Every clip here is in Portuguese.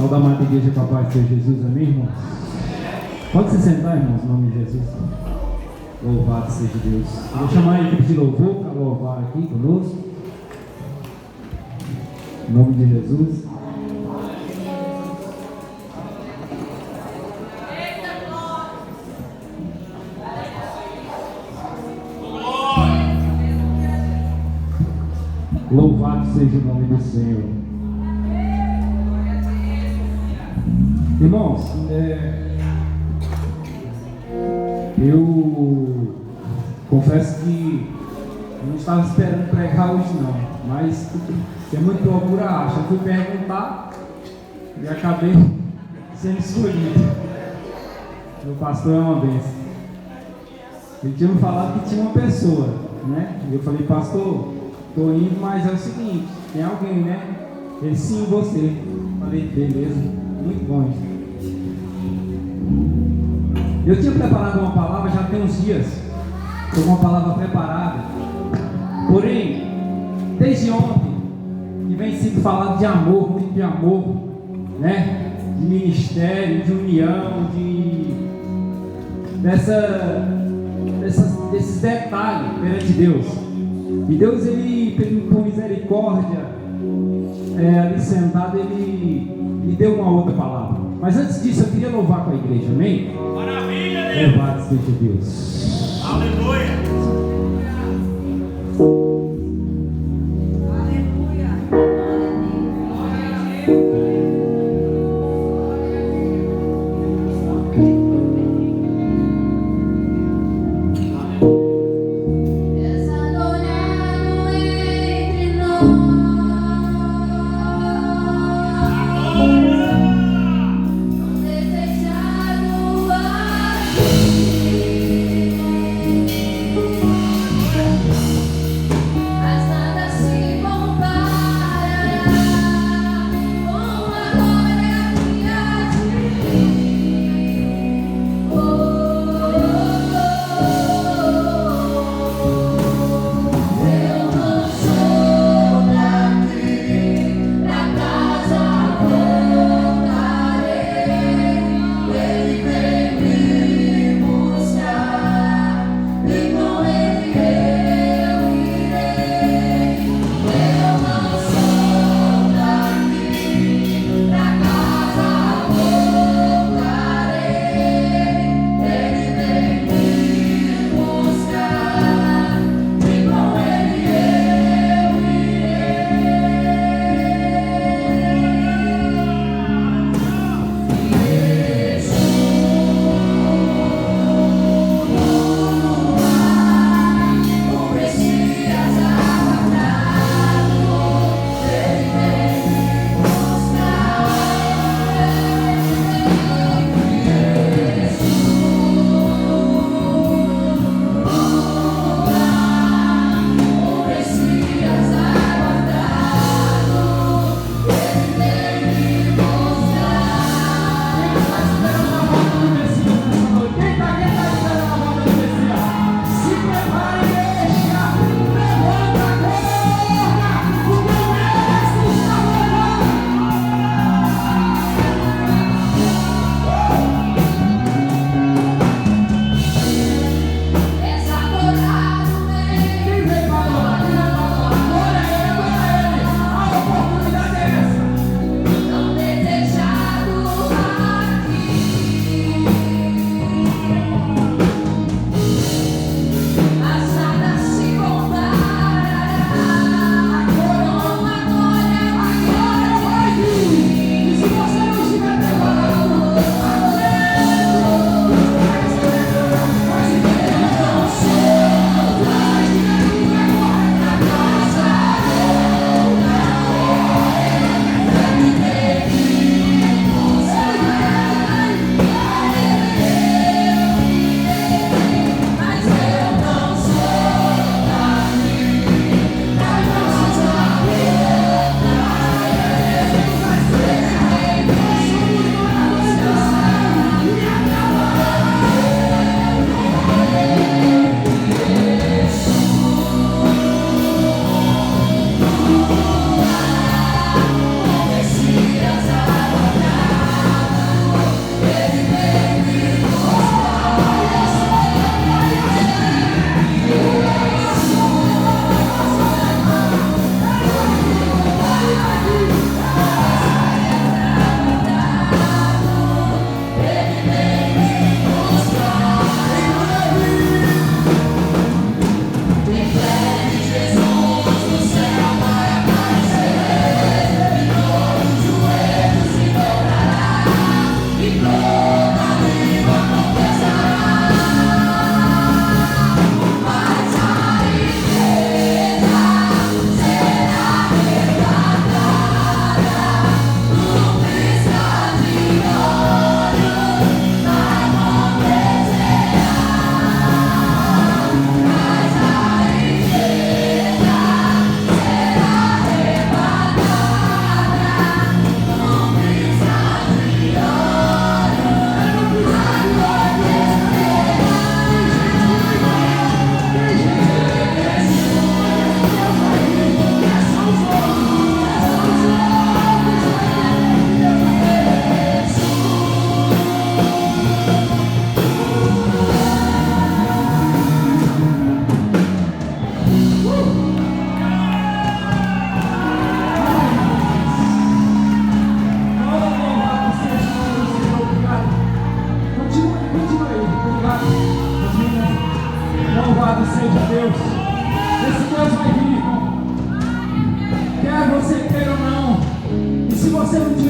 Saúde a amada igreja com a paz de Jesus, amém, irmãos? Pode se sentar, irmãos, em nome de Jesus. Louvado seja Deus. Vou chamar a equipe de louvor para louvar aqui conosco. Em nome de Jesus. Louvado seja o nome do Senhor. Irmãos, eu confesso que não estava esperando pregar hoje não, mas é muito procura acha. Eu fui perguntar e acabei sendo escolhido. Meu pastor é uma bênção. Ele tinha me falado que tinha uma pessoa, né? E eu falei, pastor, estou indo, mas é o seguinte, tem alguém, né? Ele, sim, você. Eu falei, beleza, muito bom. Eu tinha preparado uma palavra já tem uns dias. Foi uma palavra preparada. Porém, desde ontem, que vem sendo falado de amor, muito de amor, né? De ministério, de união, desses detalhes perante Deus. E Deus, ele, por misericórdia, ali sentado, ele me deu uma outra palavra. Mas antes disso, eu queria louvar com a igreja, amém? Maravilha, Deus! Louvado seja Deus! Aleluia!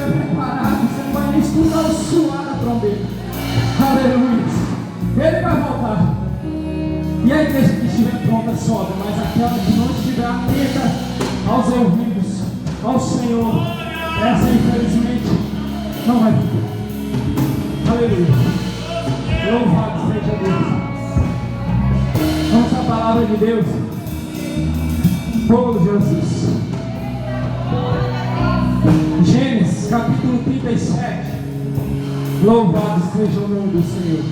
estiver preparado, você não vai nem escutar o suar da trombeta. Aleluia. Ele vai voltar. E a igreja que estiver pronta sobe, mas aquela que não estiver atenta aos ouvidos, ao Senhor, essa infelizmente não vai ficar. Aleluia. Louvado seja Deus. Vamos à palavra de Deus. Oh, Jesus. Gênesis capítulo 37. Louvado seja o nome do Senhor.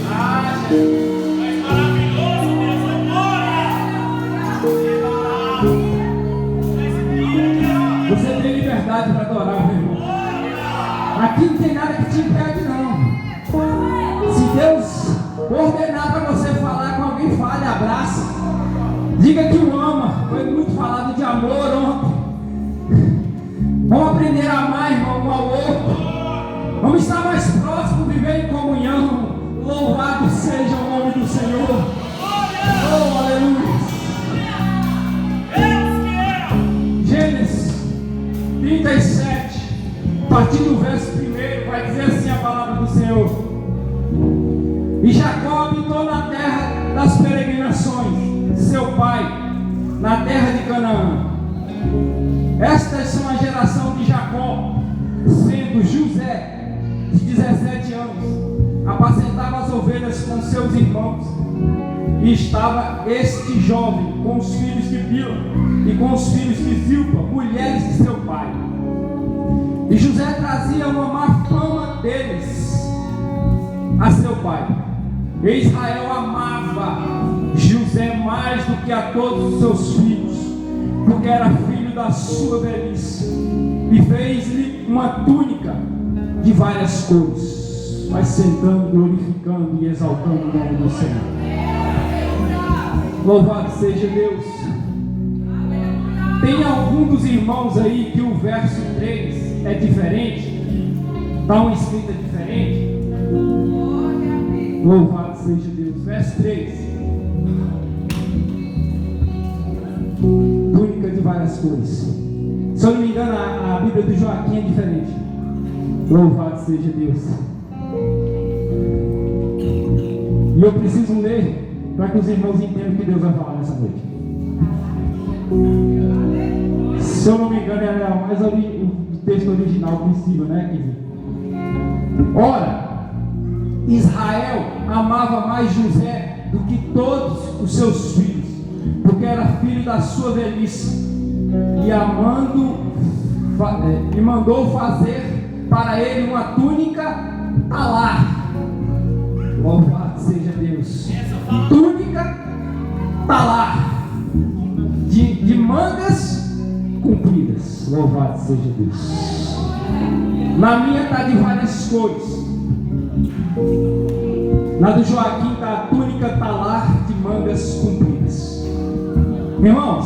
Mas maravilhoso, Deus, Você tem liberdade para adorar, meu irmão. Aqui não tem nada que te impede, não. Se Deus ordenar para você falar com alguém, fale, abraça. Diga que o ama. Foi muito falado de amor ontem. Vamos aprender a amar, irmão, um ao outro. Vamos estar mais próximos, viver em comunhão. Louvado seja o nome do Senhor. Oh, aleluia. Gênesis 37, a partir do verso 1, vai dizer assim a palavra do Senhor. E Jacó habitou na terra das peregrinações de seu pai, na terra de Canaã. Estas são a geração de Jacó, sendo José, de 17 anos, apacentava as ovelhas com seus irmãos. E estava este jovem com os filhos de Bila e com os filhos de Zilpa, mulheres de seu pai. E José trazia uma má fama deles a seu pai. E Israel amava José mais do que a todos os seus filhos, porque era filho da sua velhice, e fez-lhe uma túnica de várias cores, mas sentando, glorificando e exaltando o nome do Senhor. Louvado seja Deus. Tem algum dos irmãos aí que o verso 3 é diferente? Está uma escrita diferente? Louvado seja Deus. Verso 3. Túnica de várias cores. Se eu não me engano, a Bíblia do Joaquim é diferente. Louvado seja Deus. E eu preciso ler para que os irmãos entendam o que Deus vai falar nessa noite. Se eu não me engano, é mais o texto original possível, né, querido? Ora, Israel amava mais José do que todos os seus filhos, porque era filho da sua velhice, e mandou fazer para ele uma túnica talar. Louvado seja Deus. Túnica talar, de mangas compridas. Louvado seja Deus. Na minha está de várias cores. Na do Joaquim está a túnica talar de mangas compridas. Irmãos,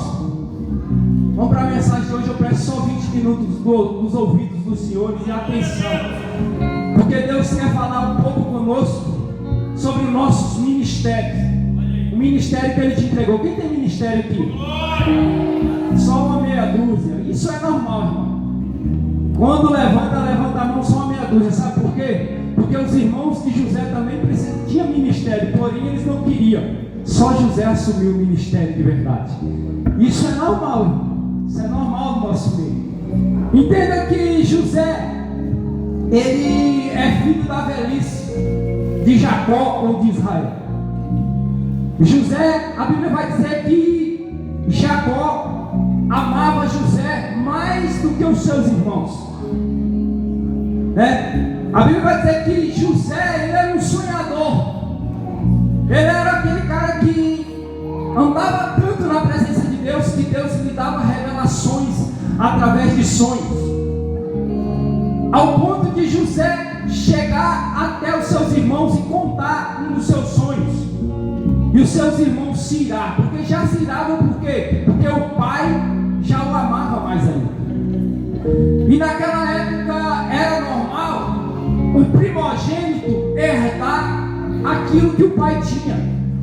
vamos para a mensagem de hoje. Eu peço só 20 minutos dos ouvidos dos senhores e atenção, porque Deus quer falar um pouco conosco sobre nossos ministérios. O ministério que Ele te entregou. Quem tem ministério aqui? Só uma meia dúzia. Isso é normal, irmão. Quando levanta a mão só uma meia dúzia. Sabe por quê? Porque os irmãos de José também tinham ministério, porém eles não queriam. Só José assumiu o ministério de verdade. Isso é normal, irmão. Isso é normal no nosso meio. Entenda que José, ele é filho da velhice de Jacó ou de Israel. José, a Bíblia vai dizer que Jacó amava José mais do que os seus irmãos. A Bíblia vai dizer que José, ele era um sonhador. Ele era aquele cara que andava tanto na presença de Deus, que Deus lhe dava revelações através de sonhos, ao ponto de José chegar até os seus irmãos e contar um dos seus sonhos, e os seus irmãos se irar, porque já se iravam. Por quê? Porque o pai já o amava mais ainda. E naquela época era normal o primogênito herdar aquilo que o pai tinha.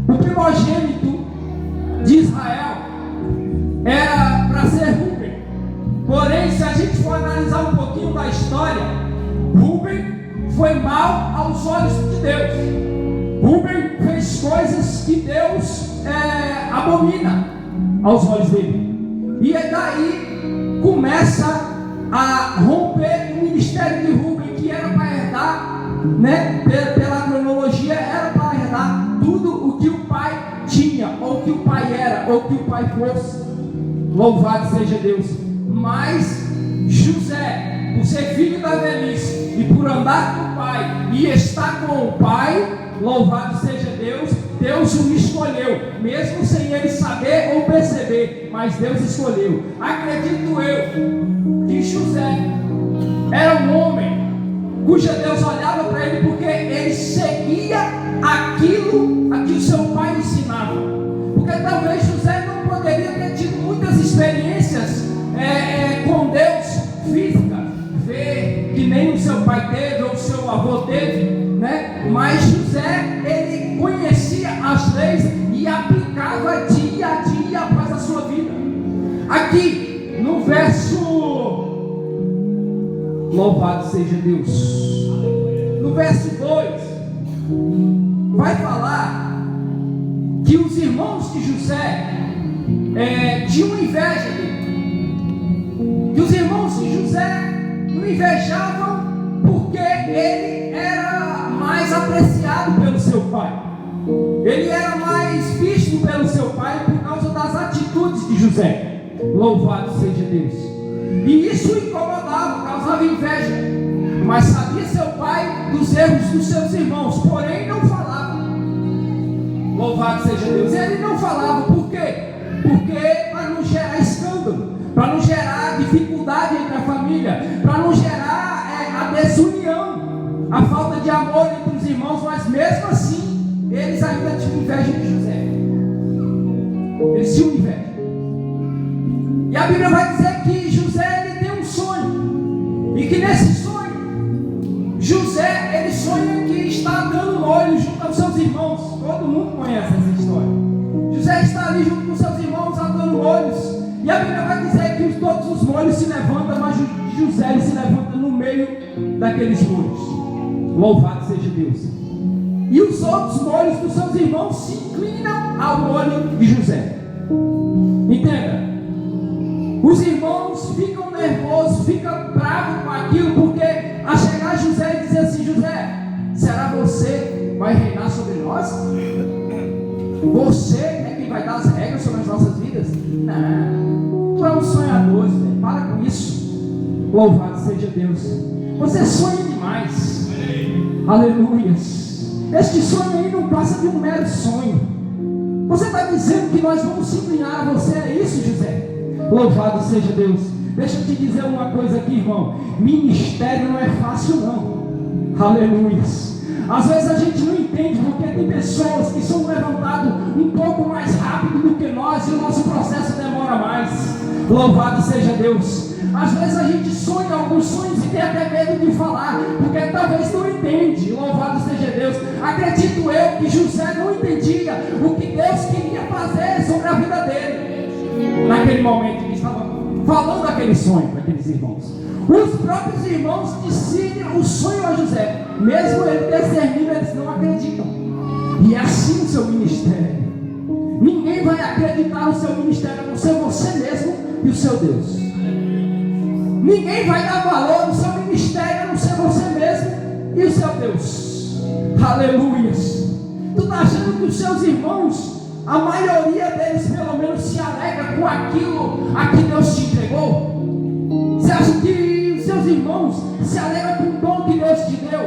O primogênito de Israel ser Rúben. Porém, se a gente for analisar um pouquinho da história, Rúben foi mal aos olhos de Deus. Rúben fez coisas que Deus abomina aos olhos dele. E daí começa a romper o ministério de Rúben, que era para herdar, né, pela cronologia, era para herdar tudo o que o pai tinha, ou que o pai era, ou que o pai fosse. Louvado seja Deus. Mas José, por ser filho da velhice e por andar com o pai e estar com o pai, louvado seja Deus, Deus o escolheu, mesmo sem ele saber ou perceber, mas Deus escolheu. Acredito eu que José era um homem cuja Deus olhava para ele porque ele seguia aquilo a que o seu pai ensinava. Porque talvez José não poderia ter tido muitas experiências com Deus física, ver que nem o seu pai teve ou o seu avô teve, né? Mas José, ele conhecia as leis e aplicava dia a dia após a sua vida. Aqui no verso, louvado seja Deus, no verso 2 vai falar que os irmãos de José tinham inveja dele, que os irmãos de José o invejavam porque ele era mais apreciado pelo seu pai, ele era mais visto pelo seu pai por causa das atitudes de José. Louvado seja Deus. E isso incomodava, causava inveja, mas sabia seu pai dos erros dos seus irmãos, porém não falava. Louvado seja Deus. Ele não falava, por quê? Porque para não gerar escândalo, para não gerar dificuldade entre a família, para não gerar a desunião, a falta de amor entre os irmãos. Mas mesmo assim, eles ainda tinham inveja de José. Eles tinham inveja. E a Bíblia vai dizer que José, ele tem um sonho, e que nesse sonho, José, ele sonha que está dando molho junto aos seus irmãos. Todo mundo conhece essa história. José está ali junto com seus irmãos, dando molhos, e a Bíblia vai dizer que todos os molhos se levantam, mas José, ele se levanta no meio daqueles molhos. Louvado seja Deus. E os outros molhos dos seus irmãos se inclinam ao molho de José. Entenda? Os irmãos ficam nervosos, ficam bravos com aquilo, porque a chegar José e dizer assim: José, será você que vai reinar sobre nós? Você é quem vai dar as regras sobre as nossas vidas? Não, tu é um sonhador, José, para com isso. Louvado seja Deus. Você sonha demais. Aleluias. Este sonho aí não passa de um mero sonho. Você está dizendo que nós vamos se inclinar a você? É isso, José? Louvado seja Deus. Deixa eu te dizer uma coisa aqui, irmão. Ministério não é fácil, não. Aleluia. Às vezes a gente não entende porque tem pessoas que são levantadas um pouco mais rápido do que nós e o nosso processo demora mais. Louvado seja Deus. Às vezes a gente sonha alguns sonhos e tem até medo de falar, porque talvez não entende. Louvado seja Deus. Acredito eu que José não entendia o que Deus queria fazer sobre a vida dele naquele momento que estava falando aquele sonho para aqueles irmãos. Os próprios irmãos discernem o sonho a José, mesmo ele discernindo, eles não acreditam. E é assim o seu ministério. Ninguém vai acreditar no seu ministério, a não ser você mesmo e o seu Deus. Ninguém vai dar valor no seu ministério, a não ser você mesmo e o seu Deus. Aleluia. Tu está achando que os seus irmãos, a maioria deles pelo menos se alegra com aquilo a que Deus te entregou? Você acha que os seus irmãos se alegram com o dom que Deus te deu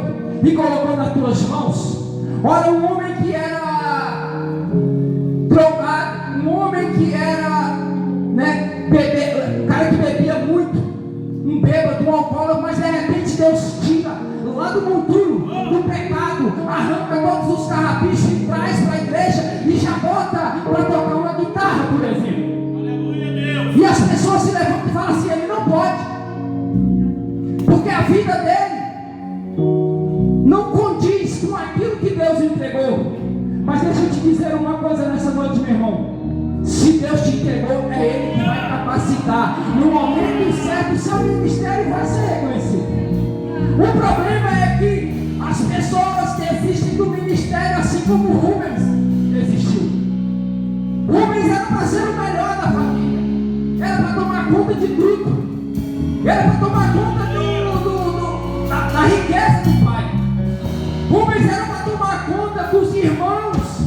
e colocou nas tuas mãos? Olha, um homem que era drogado, um homem que era, um cara que bebia muito, um bêbado, um alcoólatra, mas de repente Deus tira lá do monturo, do pecado, arranca todos os carrapichos e traz para a igreja e já bota para tocar uma guitarra, por exemplo. Aleluia, Deus. E as pessoas se levantam e falam assim: ele não pode, porque a vida dele não condiz com aquilo que Deus entregou. Mas deixa eu te dizer uma coisa nessa noite, meu irmão: se Deus te entregou, é Ele que vai capacitar O problema é que as pessoas desistem do ministério assim como Rubens desistiu. Rubens era para ser o melhor da família, era para tomar conta de tudo, era para tomar conta da riqueza do pai. Rubens era para tomar conta dos irmãos.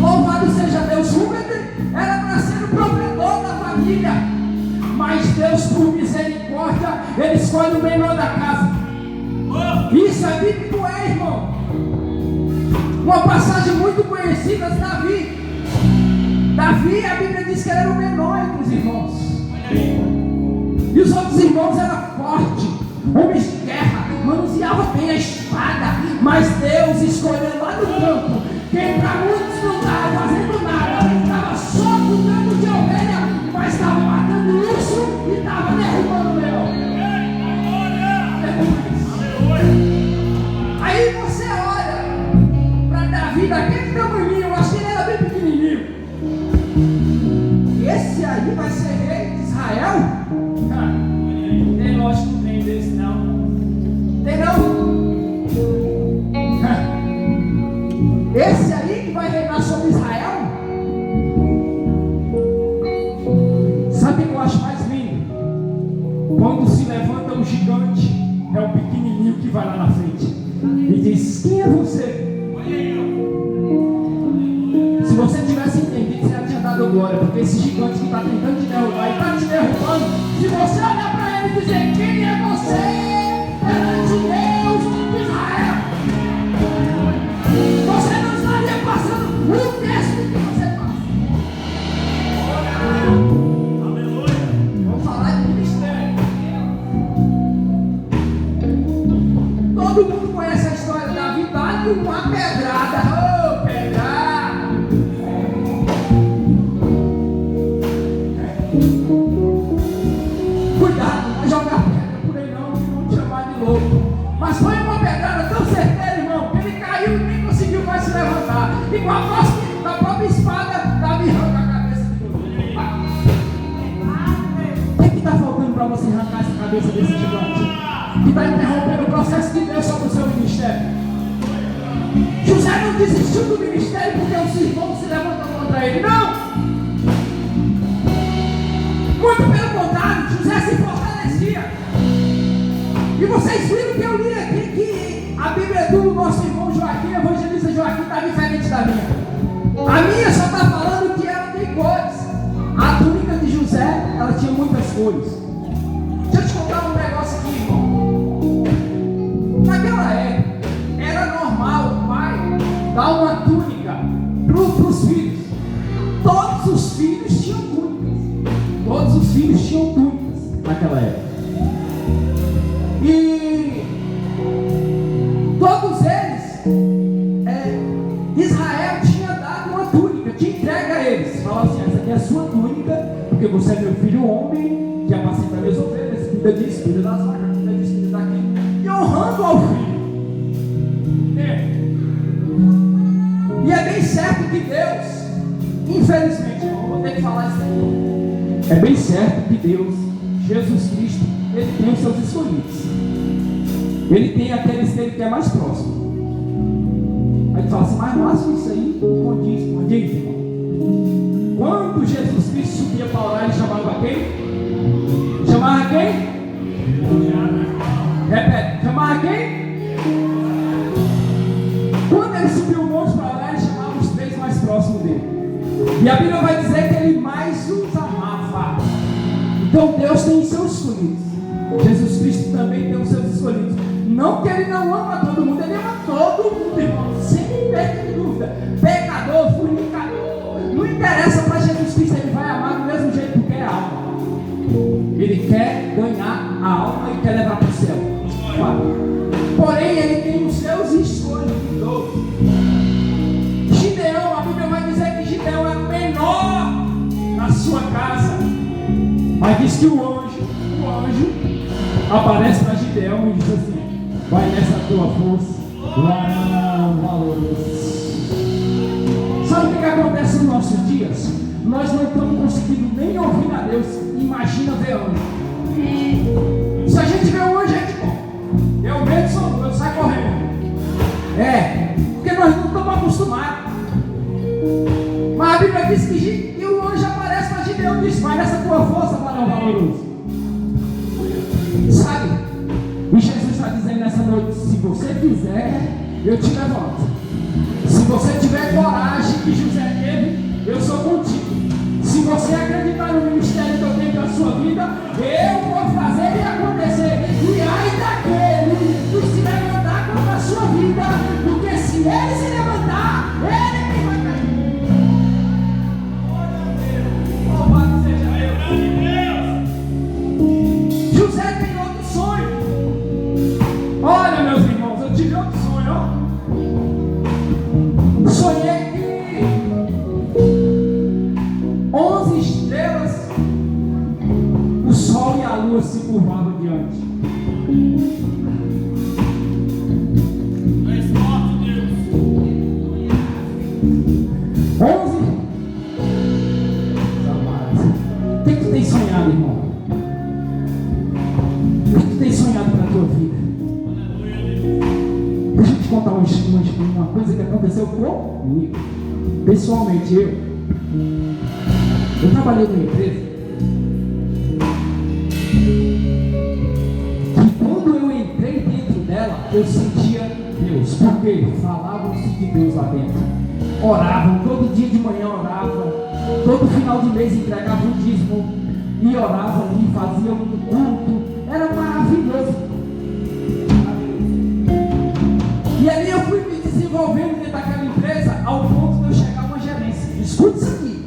Louvado seja Deus. Rubens era para ser o provedor da família, mas Deus, por misericórdia, Ele escolhe o menor da casa. Isso é bíblico, irmão. Uma passagem muito conhecida de Davi. Davi, a Bíblia diz que ele era o menor entre os irmãos. E os outros irmãos eram fortes, homens de guerra, manuseavam bem a espada. Mas Deus escolheu lá no campo quem para muitos não estava fazendo nada, estava só cuidando de ovelha, mas estava matando urso e estava derrubando o leão. Aí você olha para Davi daquele tamanho, eu acho que ele era bem pequenininho. Esse aí vai ser rei de Israel? Tem lógico que tem desse não. Tem não? Esse aí que vai reinar sobre Israel? Sabe o que eu acho mais lindo? Quando se levanta um gigante, é o pequenininho que vai lá na frente e diz: quem é você? Se você tivesse entendido, você já tinha dado glória, porque esse gigante que está tentando te derrubar e está te derrubando, se você olhar para ele e dizer: quem é você? Perante Deus de Israel, você não estaria passando o texto que você passa. Vamos falar de ministério. Todo mundo conhece a história da Davi, dá-lhe uma pedrada. Oh, pedrada! Cuidado, não vai jogar pedra por aí não, que vão te chamar de louco. Mas foi uma pedrada tão certeira, irmão, que ele caiu e nem conseguiu mais se levantar. E com a própria espada, Davi arranca a cabeça de Golias. O que está faltando para você arrancar essa cabeça desse gigante? Que está interrompendo o processo de Deus sobre o seu ministério. José não desistiu do ministério porque os irmãos se levantam contra ele. Não! Muito pelo contrário, José se fortalecia. E vocês viram que eu li aqui que a Bíblia do nosso irmão Joaquim, evangelista Joaquim, está diferente da minha. A minha só está falando que ela tem cores. A túnica de José, ela tinha muitas cores. Deixa eu te contar um negócio aqui, irmão. Naquela época, era normal o pai dar uma túnica para os filhos. Todos os filhos tinham túnicas. Todos os filhos tinham túnicas naquela época. E todos eles, Israel tinha dado uma túnica, tinha entregue a eles. Falava assim: essa aqui é a sua túnica, porque você é meu filho homem, que apacenta minhas ovelhas, cuida disso, cuida das vacas, cuida disso, cuida daquilo. E honrando ao filho. E é bem certo que Deus, infelizmente, eu vou ter que falar isso aqui. É bem certo que Deus, Jesus Cristo, Ele tem os seus escolhidos. Ele tem aqueles que Ele quer mais próximo. Aí tu fala assim: mas máximo isso aí condiz, irmão. Quando Jesus Cristo subia para orar, Ele chamava quem? Chamava quem? Repete, chamava quem? Quando Ele subiu o monte para orar, Ele chamava os três mais próximos dele. E a Bíblia vai dizer que Ele mais os amava. Então Deus tem os seus escolhidos. Jesus Cristo também tem os seus escolhidos. Não que Ele não ama todo mundo, Ele ama todo mundo, irmão. Sem perda de dúvida. Pecador, fornicador, não interessa para Jesus Cristo, Ele vai amar do mesmo jeito, porque é alma. Ele quer ganhar a alma e quer levar para o céu. Porém, Ele tem os seus escolhidos. Gideão, a Bíblia vai dizer que Gideão é o menor na sua casa. Mas diz que o anjo aparece para Gideão e diz assim: vai nessa tua força. Sabe o que acontece nos nossos dias? Nós não estamos conseguindo nem ouvir a Deus. Imagina ver anjo. Se a gente vê um anjo, é de bom. Eu tua força, varão valoroso. Sabe? E Jesus está dizendo nessa noite: se você quiser, eu te levanto. Se você tiver coragem que José teve, eu sou contigo. Se você acreditar no ministério que eu tenho para a sua vida, eu vou fazer ele acontecer. E ai daquele que se levantar contra a sua vida, porque se ele se levantar, ele é quem vai cair. Louvado seja Deus. José tem outro sonho. Olha, meus irmãos, eu tive outro sonho, ó. Sonhei que 11 estrelas, o sol e a lua se curvavam diante. Mais forte, Deus. 11 amados. O que tu tem sonhado, irmão? O que tu tem sonhado para a tua vida? Deixa eu te contar uma coisa que aconteceu comigo. Pessoalmente, eu trabalhei numa empresa que quando eu entrei dentro dela, eu sentia Deus, porque falavam-se de Deus lá dentro. Oravam, todo dia de manhã oravam, todo final de mês entregavam o dízimo e oravam e faziam um culto. Era maravilhoso. E ali eu fui me desenvolvendo dentro daquela empresa ao ponto de eu chegar a uma gerência. Escuta isso aqui.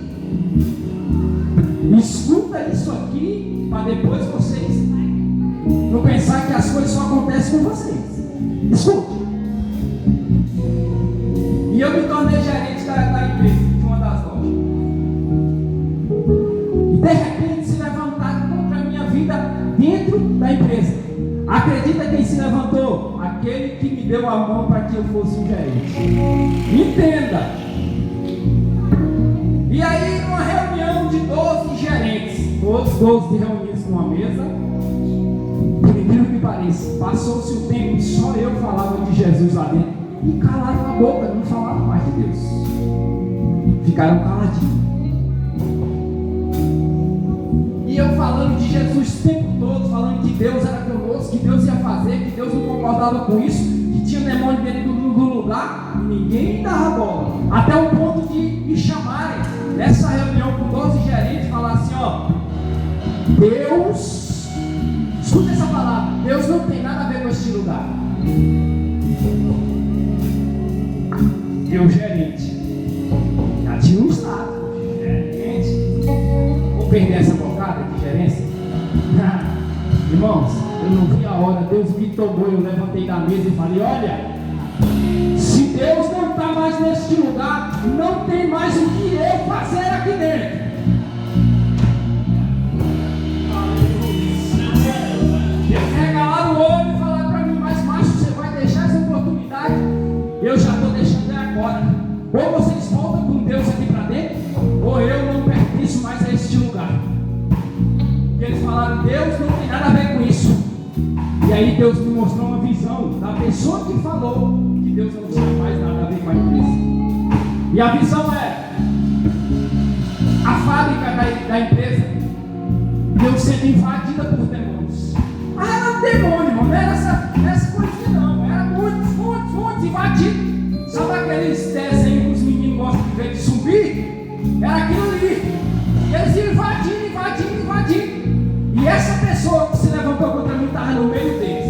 Escuta isso aqui para depois vocês não pensar que as coisas só acontecem com vocês. Escute. E eu me tornei gerente da empresa, de uma das lojas. E de repente se levantaram contra a minha vida dentro da empresa. Acredita quem se levantou? Aquele que me deu a mão para que eu fosse um gerente. Entenda. E aí, numa reunião de 12 gerentes, todos 12 reunidos numa mesa, por incrível que pareça, passou-se o tempo e só eu falava de Jesus lá dentro. E calaram a boca, não falavam mais de Deus. Ficaram caladinhos. E eu falando de Jesus o tempo todo, falando que Deus era conosco, que Deus ia fazer, que Deus não concordava com isso, que tinha demônio dentro do lugar, e ninguém dava bola. Até o ponto de me chamarem nessa reunião com 12 gerentes e falar assim: ó, Deus, escuta essa palavra, Deus não tem nada a ver com este lugar. Eu, gerente, já tinha um estado, gerente, vou perder essa bocada de gerência? Irmãos, eu não vi a hora, Deus me tomou, eu levantei da mesa e falei: olha, se Deus não está mais neste lugar, não tem mais o que eu fazer aqui dentro. Eles regalaram o olho e falaram para mim: mas macho, você vai deixar essa oportunidade? Eu já estou deixando agora. Ou vocês voltam com Deus aqui para dentro, ou eu não pertenço mais a este lugar. E eles falaram: Deus não tem nada a ver com isso. E aí Deus me mostrou uma visão da pessoa que falou que Deus não tinha mais nada a ver com a empresa. E a visão é a fábrica da empresa deu sendo invadida por demônios. Mas era um demônio, irmão, não era essa coisinha não, era muitos invadidos. Sabe aqueles desenhos que os meninos gostam de ver de zumbi? Era aquilo ali. E eles iam invadindo. E essa pessoa que se levantou contra mim estava no meio deles.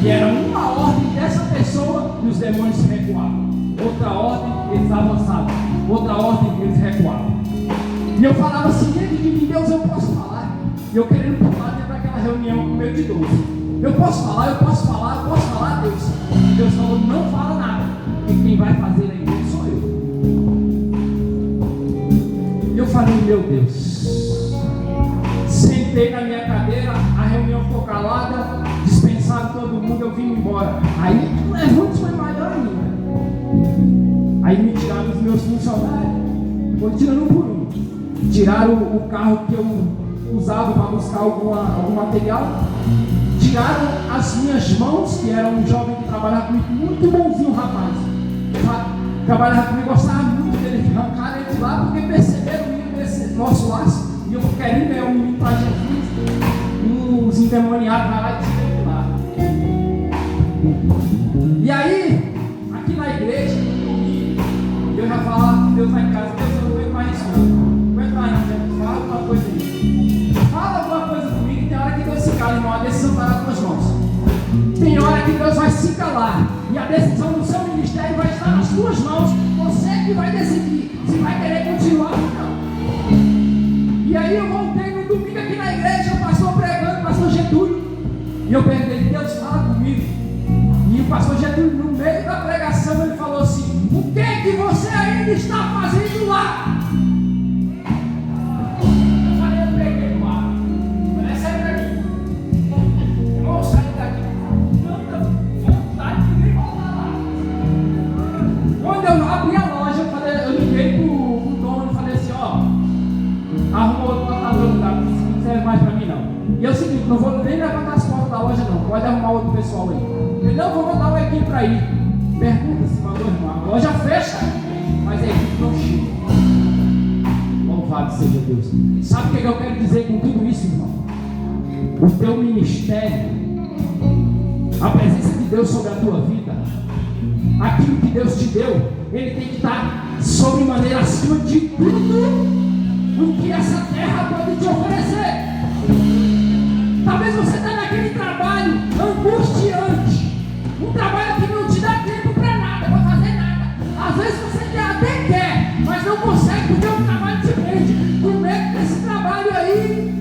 E era uma ordem dessa pessoa e os demônios se recuavam. Outra ordem, eles avançavam. Outra ordem, eles recuavam. E eu falava assim dentro de mim: Deus, eu posso falar? E eu querendo pular dentro daquela reunião com meio de 12. Eu posso falar, Deus. E Deus falou: não fala nada. E quem vai fazer aí sou eu. Eu falei: meu Deus. Sentei na minha cadeira, a reunião ficou calada, dispensaram todo mundo, eu vim embora. Aí o levante foi maior ainda. Aí me tiraram os meus funcionários, foi tirando por um. Tiraram o carro que eu usava para buscar algum material. Tiraram as minhas mãos, que era um jovem que trabalhava comigo, muito bonzinho rapaz. Trabalhava comigo, gostava muito dele. Arrancaram ele de lá porque perceberam esse nosso laço. E E eu querendo ganhar um menino para Jesus, os endemoniados vão lá e tiram ele lá. E aí, aqui na igreja, eu já falava com Deus lá em casa: Deus, eu não aguento mais isso, não aguento mais não, Jesus, fala alguma coisa aí. Fala alguma coisa comigo, e tem hora que Deus se cala, irmão, a decisão está nas tuas mãos. Tem hora que Deus vai se calar, e a decisão do seu ministério vai estar nas tuas mãos. Você que vai decidir se vai querer continuar ou não. E aí eu voltei no domingo aqui na igreja, o pastor pregando, o pastor Getúlio, e eu perguntei: Deus, fala comigo. E o pastor Getúlio, no meio da pregação, ele falou assim: o que é que você ainda está fazendo lá? Eu falei: eu peguei no ar. Falei: sai daqui. Irmão, sai daqui. Tanta vontade de nem voltar lá. Quando eu abri a loja, eu liguei pro dono e falei assim: ó, arruma outro matador, tá? Não serve mais pra mim não. E é o seguinte: não vou nem levantar as portas da loja não, pode arrumar outro pessoal aí. Eu não vou mandar uma equipe para ir. Pergunta se mandou, irmão. A loja fecha, mas a equipe não chega. Louvado seja Deus. Sabe o que eu quero dizer com tudo isso, irmão? O teu ministério, a presença de Deus sobre a tua vida, aquilo que Deus te deu, ele tem que estar sobre maneira acima de tudo o que essa terra pode te oferecer. Talvez você está naquele trabalho angustiante, um trabalho que não te dá tempo para nada, para fazer nada. Às vezes você até quer, mas não consegue, porque o trabalho te prende. Com medo desse trabalho aí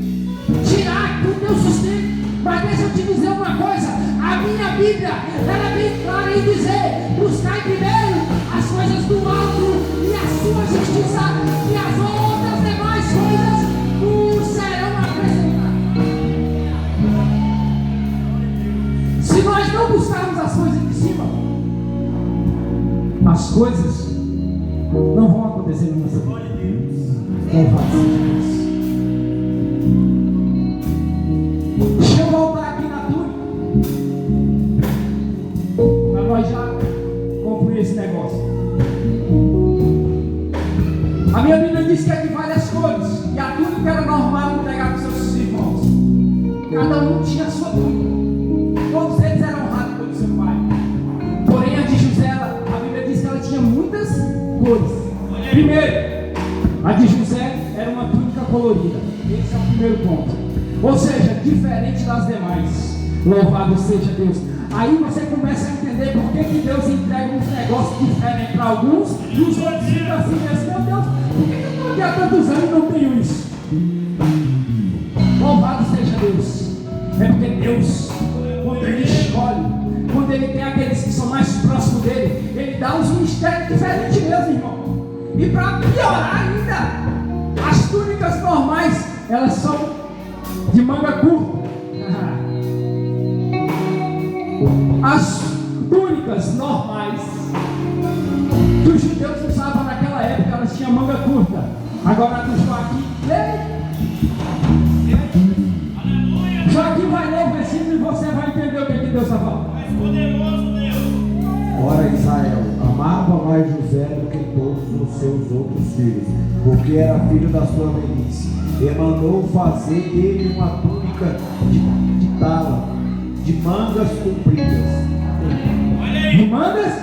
tirar o teu sustento. Mas deixa eu te dizer uma coisa: a minha Bíblia, ela é bem clara em dizer: buscai primeiro as coisas do alto e a sua justiça, e as outras demais coisas vos serão acrescentadas. Se nós não buscarmos as coisas de cima, as coisas não vão acontecer na nossa vida. Louvado seja Deus. Deixa eu voltar aqui na túnica, para nós já concluir esse negócio. A minha Bíblia diz que é de várias cores, e a túnica era normal entregar para os seus irmãos. Cada um tinha a sua túnica. Todos eles eram honrados pelo seu pai. Porém, a de José, a Bíblia diz que ela tinha muitas cores. Primeiro, a de José era uma túnica colorida. Esse é o primeiro ponto. Ou seja, diferente das demais. Louvado seja Deus. Aí você começa a entender por que Deus entrega uns negócios diferentes para alguns e os outros ficam assim mesmo. Meu Deus, por que eu estou aqui há tantos anos e não tenho isso? Louvado seja Deus. É porque Deus, quando Ele escolhe, quando Ele tem aqueles que são mais próximos dele, Ele dá uns mistérios diferentes mesmo, irmão. E para piorar ainda, as túnicas normais, elas são de manga curta. As túnicas normais que os judeus usavam naquela época, elas tinham manga curta. Agora a do Joaquim, Joaquim vai ler o versículo e você vai entender o que Deus está falando. Ora, Israel amava mais José do que todos os seus outros filhos, porque era filho da sua velhice, e mandou fazer dele uma túnica de tala, de mangas compridas. De mangas?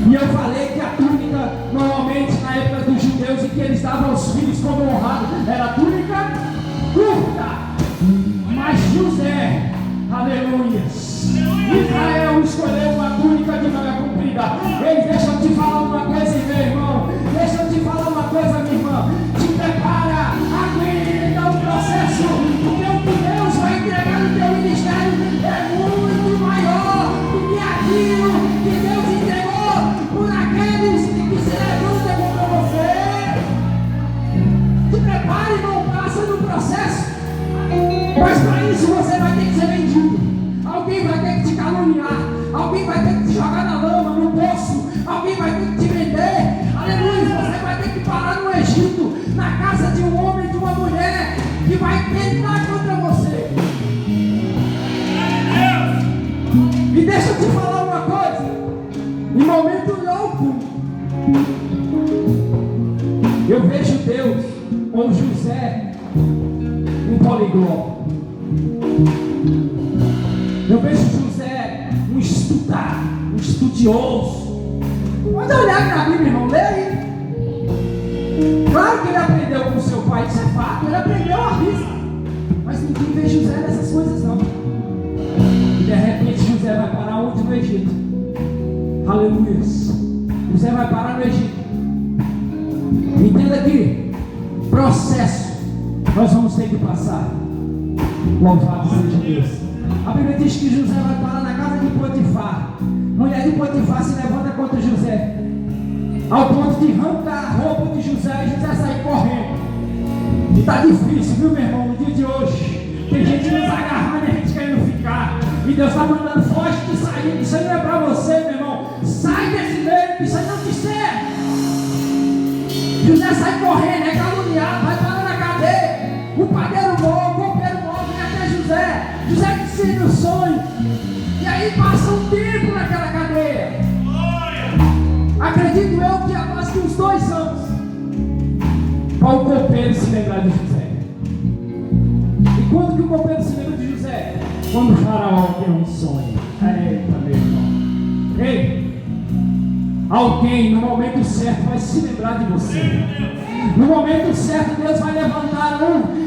E eu falei que a túnica, normalmente na época dos judeus, em que eles davam aos filhos como honrado, era a túnica curta. Mas José, aleluias, Israel escolheu uma túnica de manga comprida. Ei, deixa eu te falar uma coisa, meu irmão. Deixa eu te falar uma coisa, minha irmã. Te prepara, aguenta o processo, porque o que Deus vai entregar no teu ministério é muito maior do que aquilo que Deus entregou por aqueles que se levantam contra você. Te prepare, irmão, passa no processo. Mas para isso você vai ter que ser vendido. Alguém vai ter que te caluniar. Alguém vai ter que te jogar na lama, no poço. Alguém vai ter que te um poliglota. Eu vejo José um estudioso. Pode olhar na Bíblia, irmão, lê aí. Claro que ele aprendeu com seu pai, isso é fato, ele aprendeu a risca. Mas ninguém vê José nessas coisas não. E de repente José vai parar onde? No Egito. Aleluia. José vai parar no Egito. Entenda aqui, processo nós vamos ter que passar. Louvado seja Deus. A Bíblia diz que José vai parar na casa de Potifar. Mulher de Potifar se levanta contra José, ao ponto de arrancar a roupa de José e José sair correndo. E está difícil, viu, meu irmão, no dia de hoje. Tem gente nos agarrando e a gente querendo ficar. E Deus está mandando, foge de sair. Isso aí não é para você, meu irmão. Sai desse meio, isso aí não te serve. José sai correndo, é caluniado, vai parar na cadeia. O padeiro morre, o copeiro morre, vem até José. José que se o sonho. E aí passa um tempo naquela cadeia. Acredito eu que há quase uns 2 anos para o copeiro se lembrar de José. E quando que o copeiro se lembra de José? Quando o faraó tem um sonho. Eita, meu irmão. Ei, alguém no momento certo vai se lembrar de você. No momento certo Deus vai levantar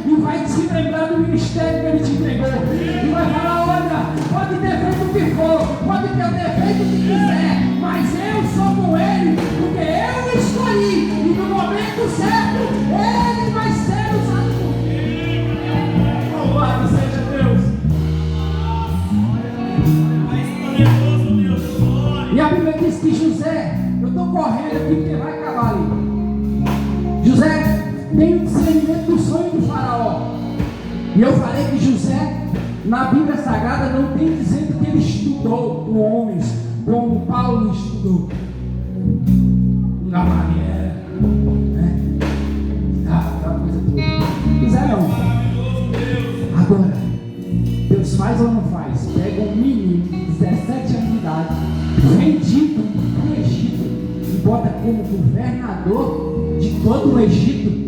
e vai se lembrar do ministério que Ele te entregou. E vai falar, olha, pode ter feito o que for, pode ter feito o que quiser, mas eu sou com Ele, porque eu o escolhi. E no momento certo, Ele vai ser usado por mim. Louvado seja Deus. E a Bíblia diz que José, eu estou correndo aqui porque vai acabar ali. José tem o discernimento do sonho do faraó. E eu falei que José, na Bíblia Sagrada, não tem dizendo que ele estudou com homens, como Paulo estudou. Gamaliel, né? Aquela coisa toda. José não. Agora, Deus faz ou não faz? Pega um menino de 17 anos de idade, vendido no Egito, e bota como governador de todo o Egito.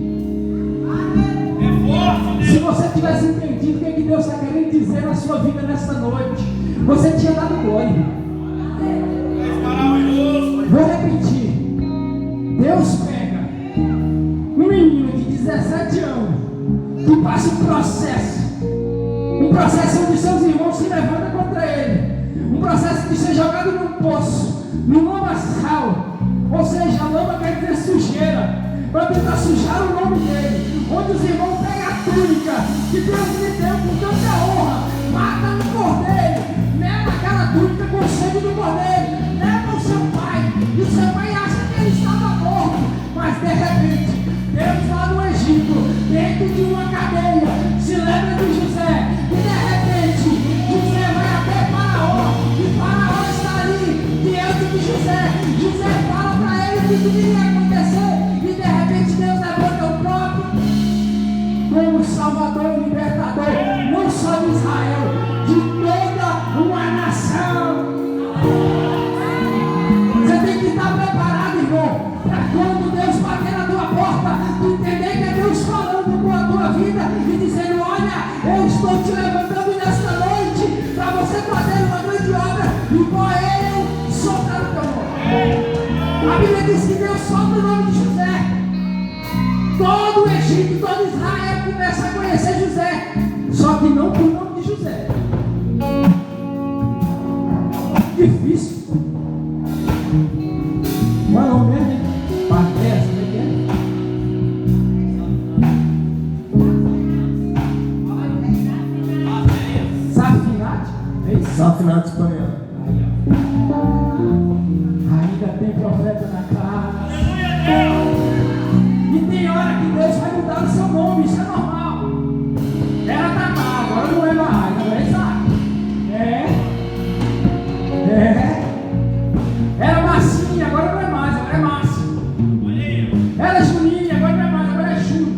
Se você tivesse entendido o que Deus está querendo dizer na sua vida nesta noite, você tinha dado glória. Vou repetir. Deus pega um menino de 17 anos que passa um processo onde seus irmãos se levantam contra ele, um processo de ser jogado num poço, num lamaçal. Ou seja, a lama quer dizer sujeira, para tentar sujar o nome dele, onde os irmãos pegam a túnica que Deus lhe deu com tanta honra, mata um cordeiro, leva aquela túnica com o sangue do cordeiro, leva o seu pai, e o seu pai acha que ele estava morto, mas de repente, Deus lá no Egito, dentro de uma cadeia, se lembra de José, e de repente, José vai até Faraó, e Faraó está ali, diante de José. José fala para ele o que iria acontecer, e de repente Deus levanta o próprio como Salvador e Libertador, não só de Israel, de toda uma nação. Você tem que estar preparado, irmão, para quando Deus bater na tua porta, tu entender que é Deus falando com a tua vida e dizendo, olha, eu estou te levantando nesta noite para você fazer uma grande obra, igual eu soprar no teu nome. A Bíblia diz que Deus sopra o nome de José. Todo o Egito, todo Israel começa a conhecer José, só que não por nome de José. Difícil. Qual é o nome mesmo? Barnés, como é que é? Safinate? É isso? Safinate espanhol. Ainda tem profeta na casa. E tem hora que Deus vai mudar o seu nome, isso é normal. Era Tamar, agora não é mais, não é Isaac. Era Marcinha, agora não é mais, agora é Márcia. Era Juninho, agora não é mais, agora é Júnior.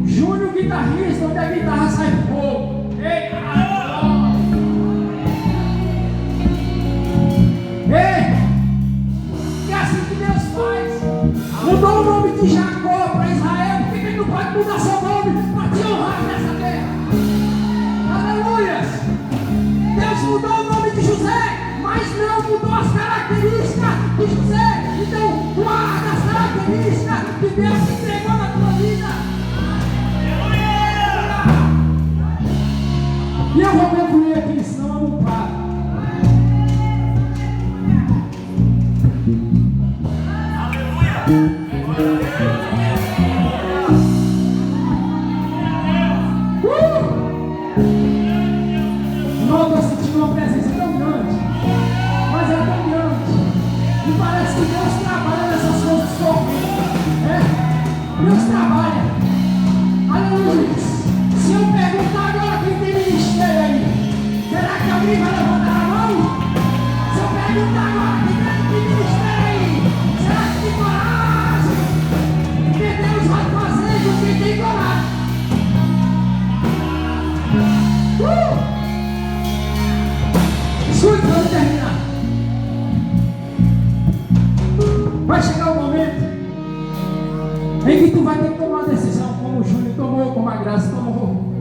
Júnior, guitarrista, onde a guitarra sai fogo. Ei, é assim que Deus faz. Mudou o nome de Jacó para Israel, por que ele não pode vai mudar seu nome para te honrar nessa terra. Aleluia! Deus mudou o nome de José, mas não mudou as características de José. Então, guarda as características que Deus te entregou na tua vida. E eu vou concluir aqui, senão eu não paro. Não estou sentindo uma presença tão grande, mas é tão grande. E parece que Deus trabalha nessas coisas que Deus trabalha. Aleluia. Se eu perguntar agora quem tem ministério aí, será que alguém vai levantar a mão? Se eu perguntar agora quem tem ministério aí, será que tem coragem? Porque Deus vai fazer com quem tem coragem. Escute, vamos terminar. Vai chegar o momento em que tu vai ter que tomar uma decisão, como o Júnior tomou, como a Graça tomou.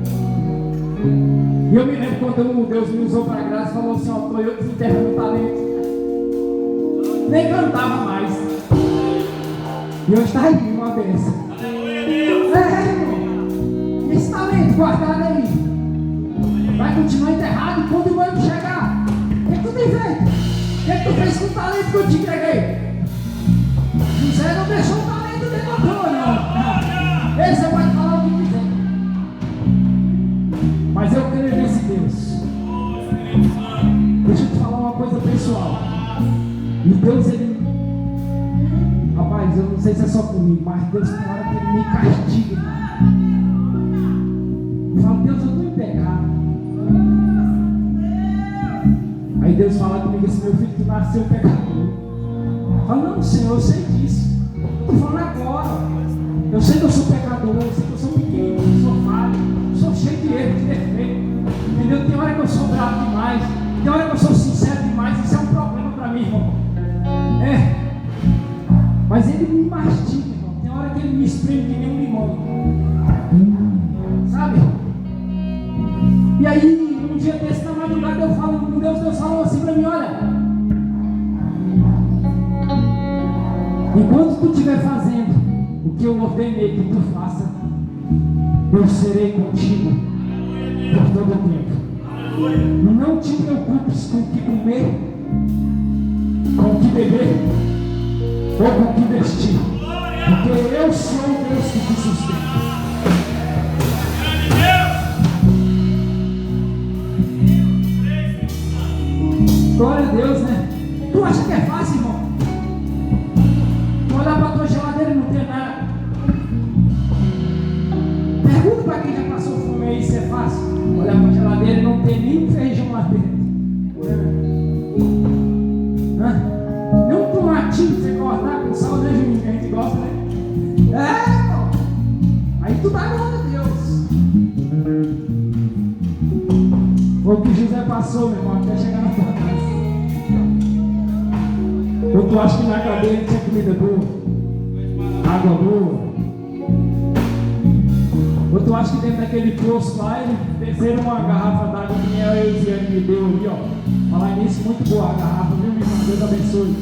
E eu me lembro quando Deus me usou para a Graça e falou assim: ó, eu desenterrando o talento. Nem cantava mais. E hoje está aí uma bênção. Irmão, esse talento guardado aí vai continuar enterrado quando o momento chegar. O que tu tem feito? O que tu fez com o talento que eu te entreguei? José não deixou o talento dentro da tua, não. Ele você pode falar o que quiser. Mas eu creio nesse Deus. Deixa eu te falar uma coisa pessoal. E Deus, ele... Rapaz, eu não sei se é só comigo, mas Deus tem hora que ele me castiga. Eu falo: Deus, eu estou em pecado. Aí Deus fala comigo assim: meu filho, tu nasceu pecador. Eu falo: não, Senhor, eu sei disso. Eu estou falando agora. Eu sei que eu sou pecador, eu sei que eu sou pequeno, eu sou falho, eu sou cheio de erro, de defeito. Entendeu? Tem hora que eu sou bravo demais, tem hora que eu sou sincero demais. Isso é um problema para mim, irmão. Mas ele me mastiga, irmão. Tem hora que ele me espreme que nem um limão. Sabe? E aí, um dia desse, na madrugada, eu falo com Deus, Deus falou assim para mim: olha, enquanto tu estiver fazendo o que eu ordenei que tu faça, eu serei contigo por todo o tempo. Não te preocupes com o que comer, com o que beber ou com o que vestir, porque eu sou o Deus que te sustenta. Glória a Deus, né? Tu acha que é fácil, irmão? Tu olhar para a tua geladeira e não ter nada. Pergunta para quem já passou fome aí se é fácil. Olhar para a geladeira e não ter nem feijão lá dentro. Nem um tomatinho pra você cortar com sal, né, Juninho? Que a gente gosta, né? Irmão. Aí tu dá glória a Deus. Foi o que José passou, meu irmão, até chegar na tua casa. Ou tu acha que na cadeia tinha comida boa, água boa? Ou tu acha que dentro daquele poço lá ele desceram uma garrafa d'água que nem a Eusiane me deu ali, ó. Falar nisso, muito boa a garrafa, viu, meu irmão? Deus abençoe.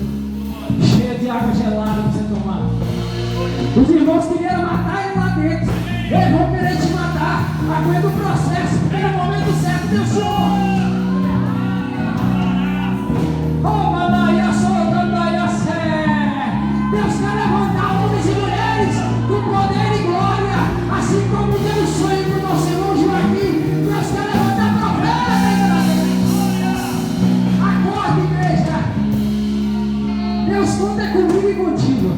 Cheia de água gelada pra você tomar. Os irmãos queriam matar ele lá dentro. Eles vão querer te matar. Aguenta o processo, porque no momento certo Deus chegou. Deus quer levantar homens e mulheres com poder e glória, assim como deu sonho para o nosso irmão Joaquim. Deus quer levantar profetas. Acorda, igreja. Deus conta comigo e contigo.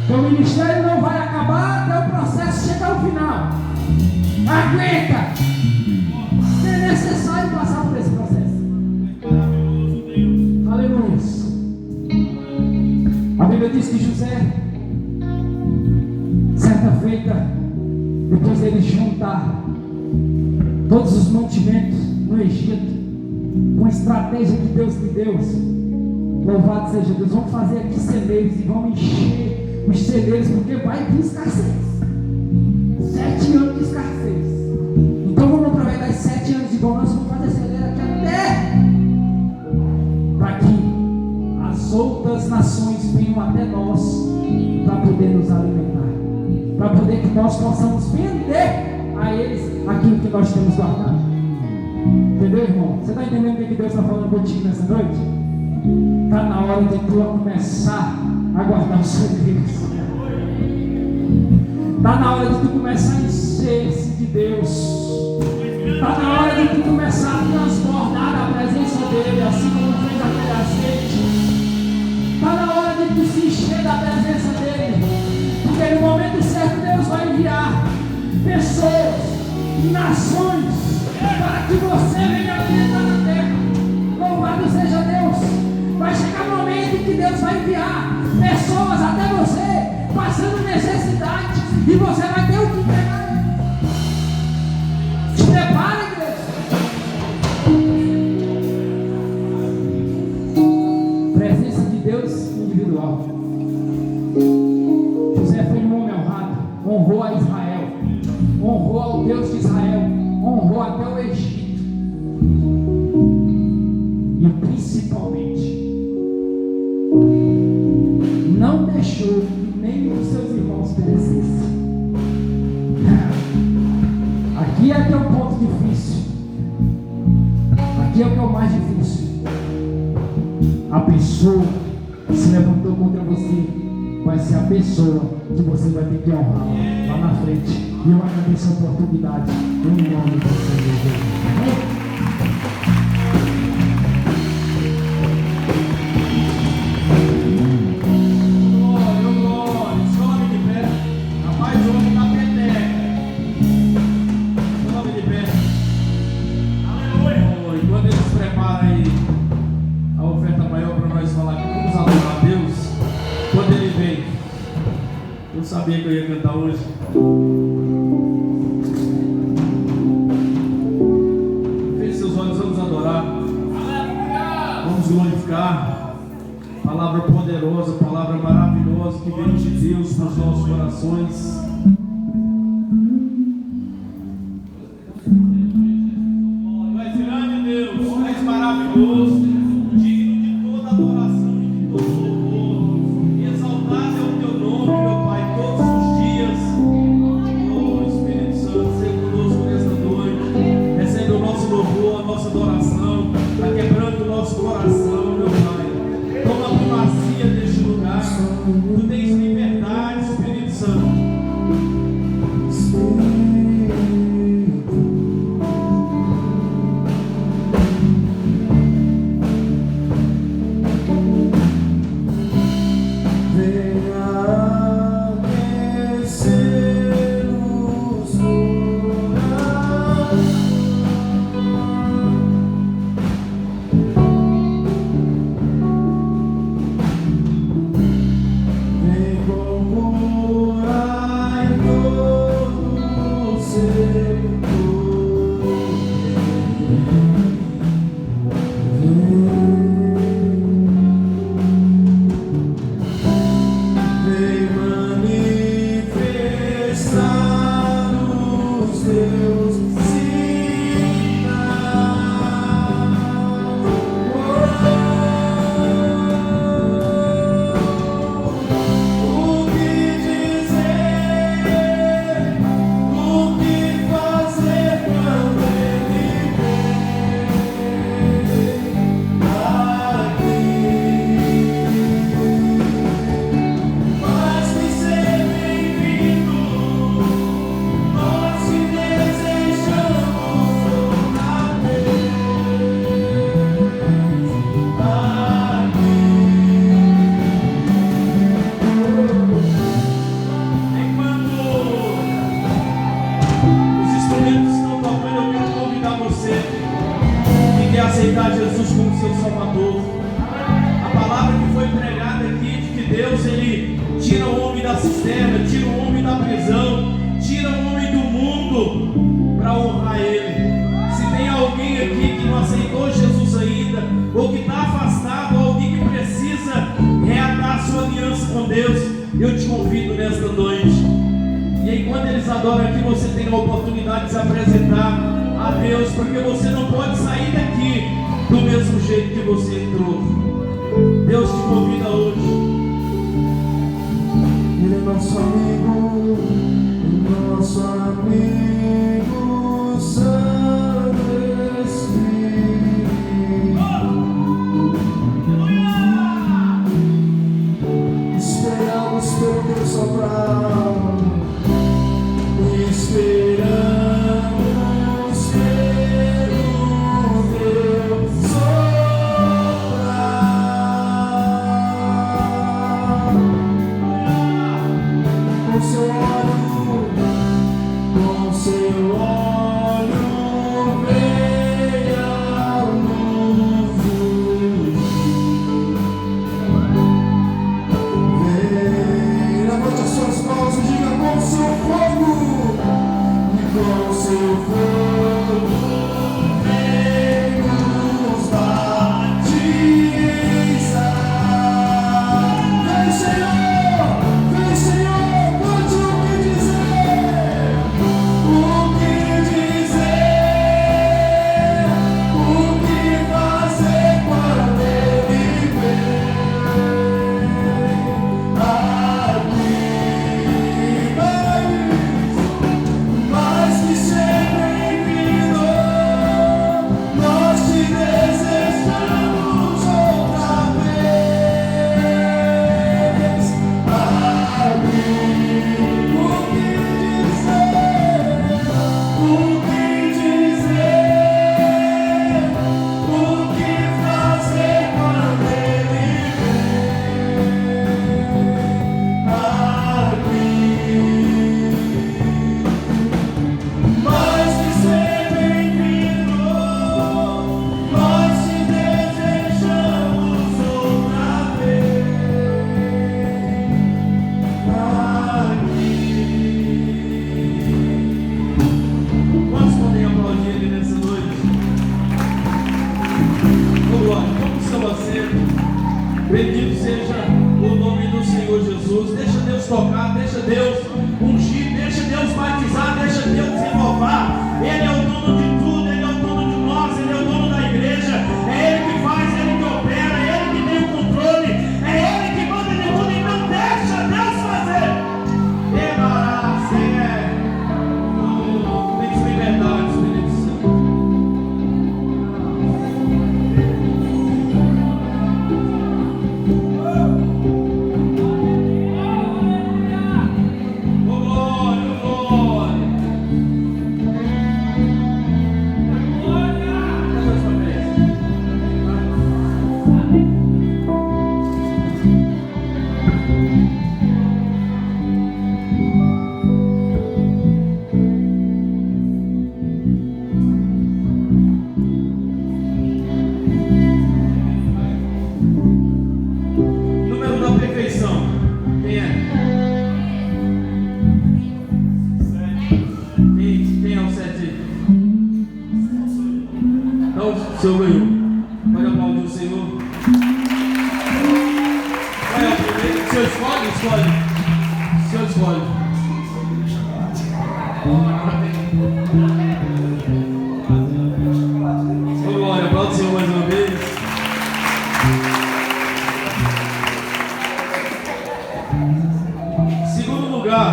Teu ministério não vai acabar até o processo chegar ao final. Aguenta. É necessário passar por esse processo. Aleluia. A Bíblia diz que José, certa feita, depois dele juntar todos os mantimentos no Egito, com a estratégia que Deus lhe deu, louvado seja Deus, vamos fazer aqui celeiros e vamos encher os celeiros, porque vai vir escassez. para poder que nós possamos vender a eles aquilo que nós temos guardado. Entendeu, irmão? Você está entendendo o que Deus está falando contigo nessa noite? Está na hora de tu começar a guardar os segredos. Está na hora de tu começar a encher-se de Deus. Está na hora de tu começar a transbordar a presença dele, assim como fez aquele azeite. Está na hora de tu se encher da presença dele, porque no momento certo Deus vai enviar pessoas, nações, para que você venha habitar na terra. Louvado seja Deus. Vai chegar o momento em que Deus vai enviar pessoas até você, passando necessidade, e você vai ter o que entregar. Se prepara, igreja. Presença de Deus individual. José foi um homem honrado, honrou a Israel, honrou ao Deus de Israel, honrou até o Egito. E principalmente, não deixou que nem os seus irmãos perecessem. Aqui é que é o ponto difícil. Aqui é o que é o mais difícil. A pessoa que se levantou contra você vai ser a pessoa que você vai ter que honrar lá na frente. E eu agradeço a oportunidade em nome do Senhor Jesus. Sabia que eu ia cantar hoje. Feche seus olhos, vamos adorar. Vamos glorificar. Palavra poderosa, palavra maravilhosa que veio de Deus nos nossos corações. Tu és grande, Deus, tu és maravilhoso, digno de toda adoração e de todo louvor. Exaltado é o teu nome, meu Pai. Nossa adoração, está quebrando o nosso coração, meu Pai. Toma a primazia deste lugar. Tu tens liberdade, Espírito Santo. Aceitar Jesus como seu Salvador. A palavra que foi pregada aqui de que Deus ele tira o homem da cisterna, tira o homem da prisão, tira o homem do mundo para honrar Ele. Se tem alguém aqui que não aceitou Jesus ainda, ou que está afastado, ou alguém que precisa reatar sua aliança com Deus, eu te convido nesta noite. E aí quando eles adoram aqui, você tem a oportunidade de se apresentar a Deus, porque você não pode sair daqui do mesmo jeito que você entrou. Deus te convida hoje. Ele é nosso amigo, Santo Espírito. Esperamos pelo teu soprar, esperamos pelo teu soprar. Com seu olho venha nos ungir. Vem, levante as suas mãos e diga com seu fogo, e com seu fogo vem nos batizar. Vem, Senhor, cante o que dizer, o que fazer quando ele vem aqui. Mais que ser bem-vindo, nós te desejamos outra vez aqui. O que dizer, o que fazer quando ele vem aqui. Mais que ser bem-vindo, nós te desejamos outra vez aqui. Quantos podem aplaudir ele nessa noite? Ô glória, como estão você? Bendito seja o nome do Senhor Jesus. Deixa Deus tocar, deixa Deus ungir, deixa Deus batizar, deixa Deus renovar. Ele é o dono de tudo, Ele é o dono de nós, Ele é o dono da igreja. É Ele que faz, é Ele que opera, é Ele que tem o controle, é Ele que manda de tudo. Então deixa Deus fazer. Tem liberdade, Espírito Santo. Ô glória, ô glória. Cadê os papéis? Número da perfeição. Quem é? Quem é o 7? Então, o Senhor ganhou. Pode aplaudir o Senhor. Qual é o primeiro? O Senhor escolhe? Escolhe. O Senhor escolhe. Ô glória, aplaude o Senhor mais uma vez. Segundo lugar,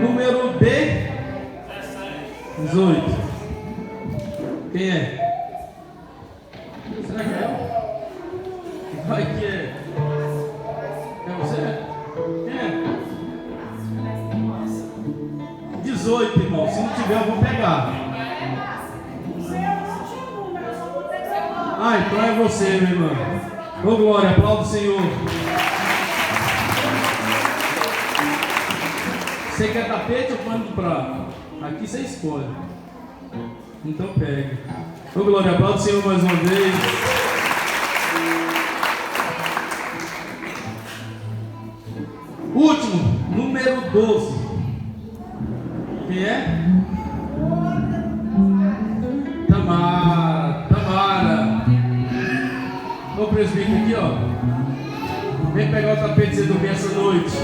número D18. Quem é? Será que é? Vai que é? É você? Quem é? 18, irmão. Se não tiver, eu vou pegar. Ah, então é você, meu irmão. Ô glória, aplauda o Senhor. Você quer tapete ou pano de prato? Aqui você escolhe. Então pega. Ô glória, aplauda o Senhor mais uma vez. Último, número 12. Quem é? Tamara. Ô presbítero aqui, ó. Vem pegar o tapete e você dormir essa noite.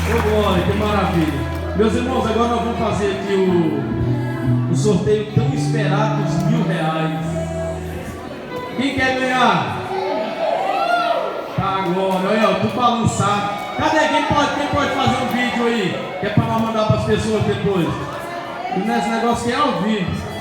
Ô glória, que maravilha. Meus irmãos, agora nós vamos fazer aqui o sorteio tão esperado dos R$1.000. Quem quer ganhar? Tá agora, olha, ó, tudo balançado. Cadê? Quem pode fazer um vídeo aí? Que é pra nós mandar pras pessoas depois. E nesse negócio que é ao vivo.